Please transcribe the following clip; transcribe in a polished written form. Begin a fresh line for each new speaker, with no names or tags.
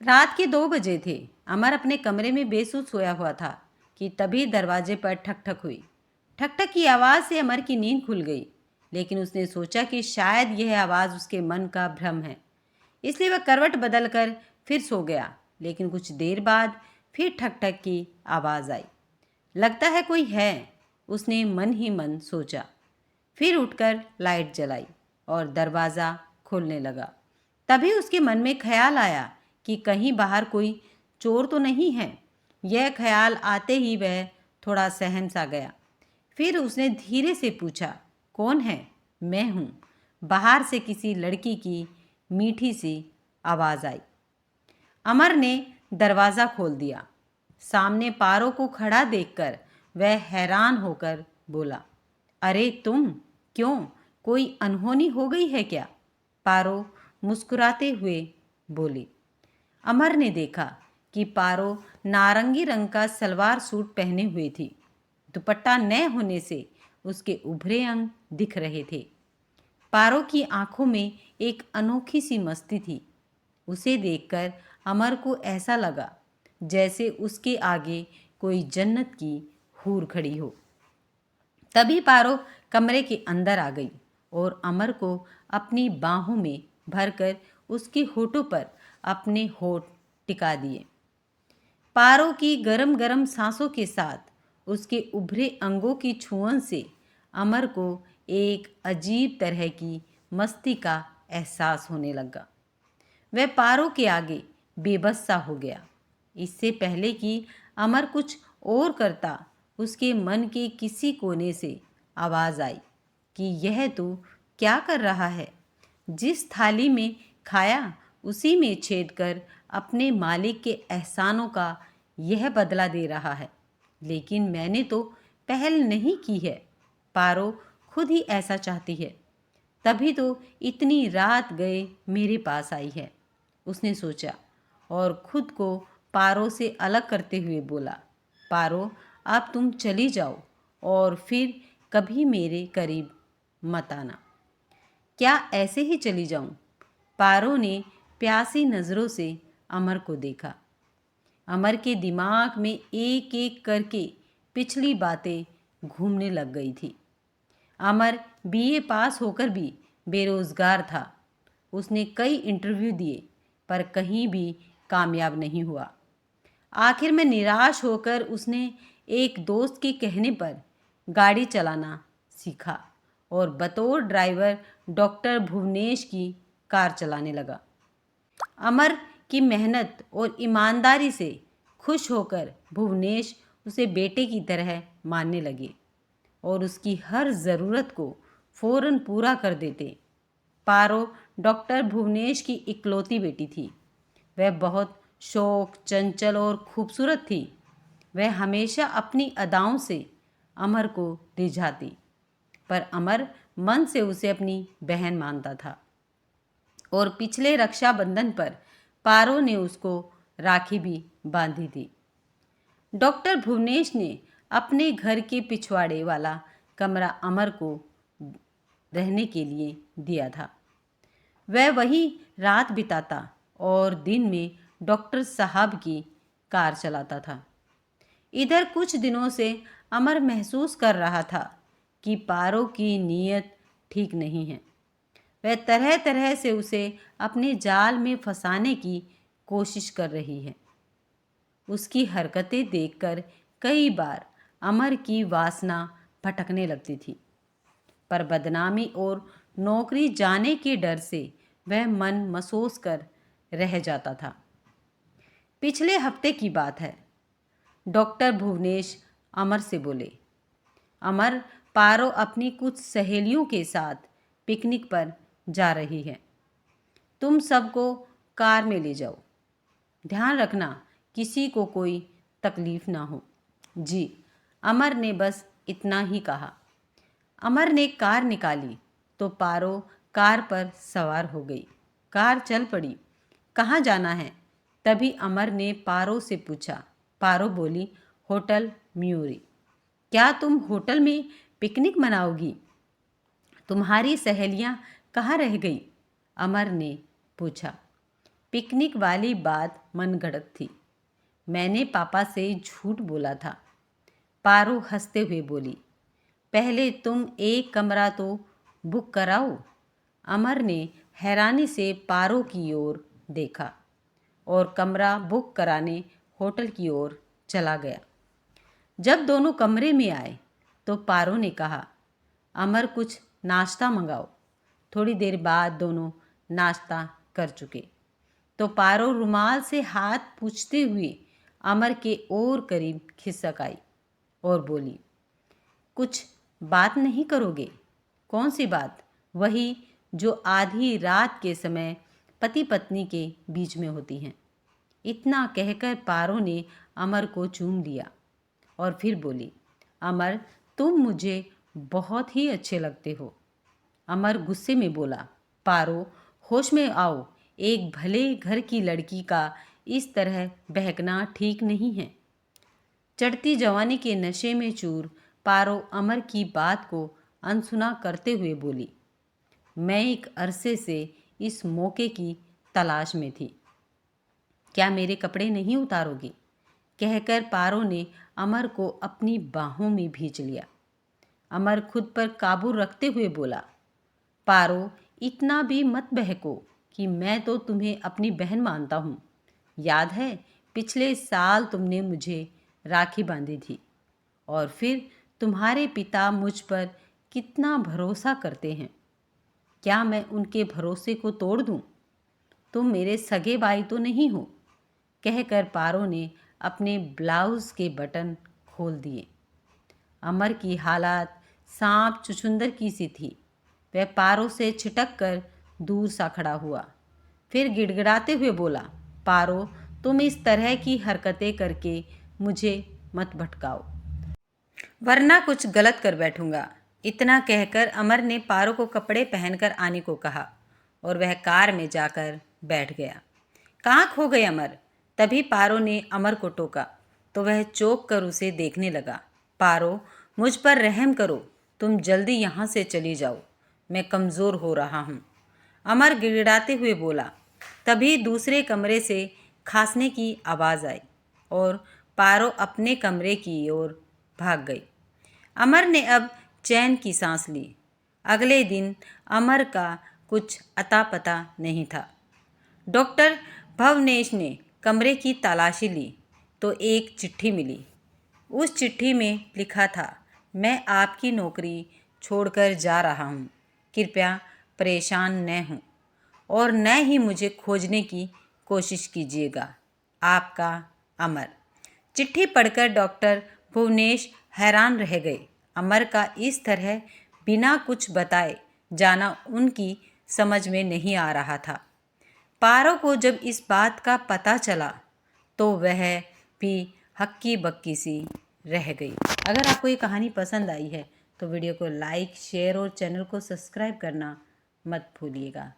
रात के 2 बजे थे। अमर अपने कमरे में बेसुध सोया हुआ था कि तभी दरवाजे पर ठक ठक हुई। ठक ठक की आवाज़ से अमर की नींद खुल गई, लेकिन उसने सोचा कि शायद यह आवाज़ उसके मन का भ्रम है, इसलिए वह करवट बदलकर फिर सो गया। लेकिन कुछ देर बाद फिर ठक ठक की आवाज़ आई। लगता है कोई है, उसने मन ही मन सोचा। फिर उठकर लाइट जलाई और दरवाज़ा खोलने लगा। तभी उसके मन में ख्याल आया कि कहीं बाहर कोई चोर तो नहीं है। यह ख्याल आते ही वह थोड़ा सहम सा गया। फिर उसने धीरे से पूछा, कौन है? मैं हूँ। बाहर से किसी लड़की की मीठी सी आवाज़ आई। अमर ने दरवाज़ा खोल दिया। सामने पारो को खड़ा देखकर वह हैरान होकर बोला, अरे तुम, क्यों, कोई अनहोनी हो गई है क्या? पारो मुस्कुराते हुए बोली। अमर ने देखा कि पारो नारंगी रंग का सलवार सूट पहने हुए थी। दुपट्टा न होने से उसके उभरे अंग दिख रहे थे। पारो की आंखों में एक अनोखी सी मस्ती थी। उसे देखकर अमर को ऐसा लगा जैसे उसके आगे कोई जन्नत की हूर खड़ी हो। तभी पारो कमरे के अंदर आ गई और अमर को अपनी बाहों में भरकर उसके होठों पर अपने होठ टिका दिए। पारो की गरम गरम सांसों के साथ उसके उभरे अंगों की छुअन से अमर को एक अजीब तरह की मस्ती का एहसास होने लगा। वह पारो के आगे बेबस सा हो गया। इससे पहले कि अमर कुछ और करता, उसके मन के किसी कोने से आवाज़ आई कि यह तू क्या कर रहा है? जिस थाली में खाया उसी में छेद कर अपने मालिक के एहसानों का यह बदला दे रहा है। लेकिन मैंने तो पहल नहीं की है। पारो खुद ही ऐसा चाहती है, तभी तो इतनी रात गए मेरे पास आई है, उसने सोचा और खुद को पारो से अलग करते हुए बोला, पारो अब तुम चली जाओ और फिर कभी मेरे करीब मत आना। क्या ऐसे ही चली जाऊं? पारो ने प्यासी नज़रों से अमर को देखा। अमर के दिमाग में एक एक करके पिछली बातें घूमने लग गई थी। अमर बीए पास होकर भी बेरोज़गार था। उसने कई इंटरव्यू दिए पर कहीं भी कामयाब नहीं हुआ। आखिर में निराश होकर उसने एक दोस्त के कहने पर गाड़ी चलाना सीखा और बतौर ड्राइवर डॉक्टर भुवनेश की कार चलाने लगा। अमर की मेहनत और ईमानदारी से खुश होकर भुवनेश उसे बेटे की तरह मानने लगे और उसकी हर ज़रूरत को फ़ौरन पूरा कर देते। पारो डॉक्टर भुवनेश की इकलौती बेटी थी। वह बहुत शौक, चंचल और खूबसूरत थी। वह हमेशा अपनी अदाओं से अमर को रिझाती, पर अमर मन से उसे अपनी बहन मानता था। और पिछले रक्षाबंधन पर पारो ने उसको राखी भी बांधी थी। डॉक्टर भुवनेश ने अपने घर के पिछवाड़े वाला कमरा अमर को रहने के लिए दिया था। वह वहीं रात बिताता और दिन में डॉक्टर साहब की कार चलाता था। इधर कुछ दिनों से अमर महसूस कर रहा था कि पारो की नीयत ठीक नहीं है। वह तरह तरह से उसे अपने जाल में फंसाने की कोशिश कर रही है। उसकी हरकतें देखकर कई बार अमर की वासना भटकने लगती थी, पर बदनामी और नौकरी जाने के डर से वह मन मसोस कर रह जाता था। पिछले हफ्ते की बात है। डॉक्टर भुवनेश अमर से बोले, अमर, पारो अपनी कुछ सहेलियों के साथ पिकनिक पर जा रही है। तुम सबको कार में ले जाओ। ध्यान रखना किसी को कोई तकलीफ ना हो। जी। अमर ने बस इतना ही कहा। अमर ने कार निकाली तो पारो कार पर सवार हो गई। कार चल पड़ी। कहाँ जाना है? तभी अमर ने पारो से पूछा। पारो बोली, होटल मयूरी। क्या तुम होटल में पिकनिक मनाओगी? तुम्हारी सहेलियां कहाँ रह गई? अमर ने पूछा। पिकनिक वाली बात मनगढ़ंत थी। मैंने पापा से झूठ बोला था। पारो हंसते हुए बोली, पहले तुम एक कमरा तो बुक कराओ। अमर ने हैरानी से पारो की ओर देखा और कमरा बुक कराने होटल की ओर चला गया। जब दोनों कमरे में आए तो पारो ने कहा, अमर कुछ नाश्ता मंगाओ। थोड़ी देर बाद दोनों नाश्ता कर चुके तो पारो रुमाल से हाथ पोंछते हुए अमर के और करीब खिसक आई और बोली, कुछ बात नहीं करोगे? कौन सी बात? वही जो आधी रात के समय पति पत्नी के बीच में होती हैं। इतना कहकर पारो ने अमर को चूम लिया और फिर बोली, अमर तुम मुझे बहुत ही अच्छे लगते हो। अमर गुस्से में बोला, पारो होश में आओ, एक भले घर की लड़की का इस तरह बहकना ठीक नहीं है। चढ़ती जवानी के नशे में चूर पारो अमर की बात को अनसुना करते हुए बोली, मैं एक अरसे से इस मौके की तलाश में थी। क्या मेरे कपड़े नहीं उतारोगी? कहकर पारो ने अमर को अपनी बाहों में भींच लिया। अमर खुद पर काबू रखते हुए बोला, पारो इतना भी मत बहको कि मैं तो तुम्हें अपनी बहन मानता हूँ। याद है पिछले साल तुमने मुझे राखी बांधी थी और फिर तुम्हारे पिता मुझ पर कितना भरोसा करते हैं। क्या मैं उनके भरोसे को तोड़ दूँ? तुम मेरे सगे भाई तो नहीं हो। कहकर पारो ने अपने ब्लाउज़ के बटन खोल दिए। अमर की हालत सांप चुचुंदर की सी थी। वह पारो से छिटक कर दूर सा खड़ा हुआ, फिर गिड़गिड़ाते हुए बोला, पारो तुम इस तरह की हरकतें करके मुझे मत भटकाओ, वरना कुछ गलत कर बैठूंगा। इतना कहकर अमर ने पारो को कपड़े पहनकर आने को कहा और वह कार में जाकर बैठ गया। कहाँ खो गए अमर? तभी पारो ने अमर को टोका तो वह चौंक कर उसे देखने लगा। पारो मुझ पर रहम करो, तुम जल्दी यहाँ से चली जाओ, मैं कमज़ोर हो रहा हूँ। अमर गिड़गिड़ाते हुए बोला। तभी दूसरे कमरे से खांसने की आवाज़ आई और पारो अपने कमरे की ओर भाग गई। अमर ने अब चैन की सांस ली। अगले दिन अमर का कुछ अता पता नहीं था। डॉक्टर भवनेश ने कमरे की तलाशी ली तो एक चिट्ठी मिली। उस चिट्ठी में लिखा था, मैं आपकी नौकरी छोड़कर जा रहा हूँ, कृपया परेशान न हों और न ही मुझे खोजने की कोशिश कीजिएगा, आपका अमर। चिट्ठी पढ़कर डॉक्टर भुवनेश हैरान रह गए। अमर का इस तरह बिना कुछ बताए जाना उनकी समझ में नहीं आ रहा था। पारो को जब इस बात का पता चला तो वह भी हक्की बक्की सी रह गई। अगर आपको ये कहानी पसंद आई है तो वीडियो को लाइक, शेयर और चैनल को सब्सक्राइब करना मत भूलिएगा।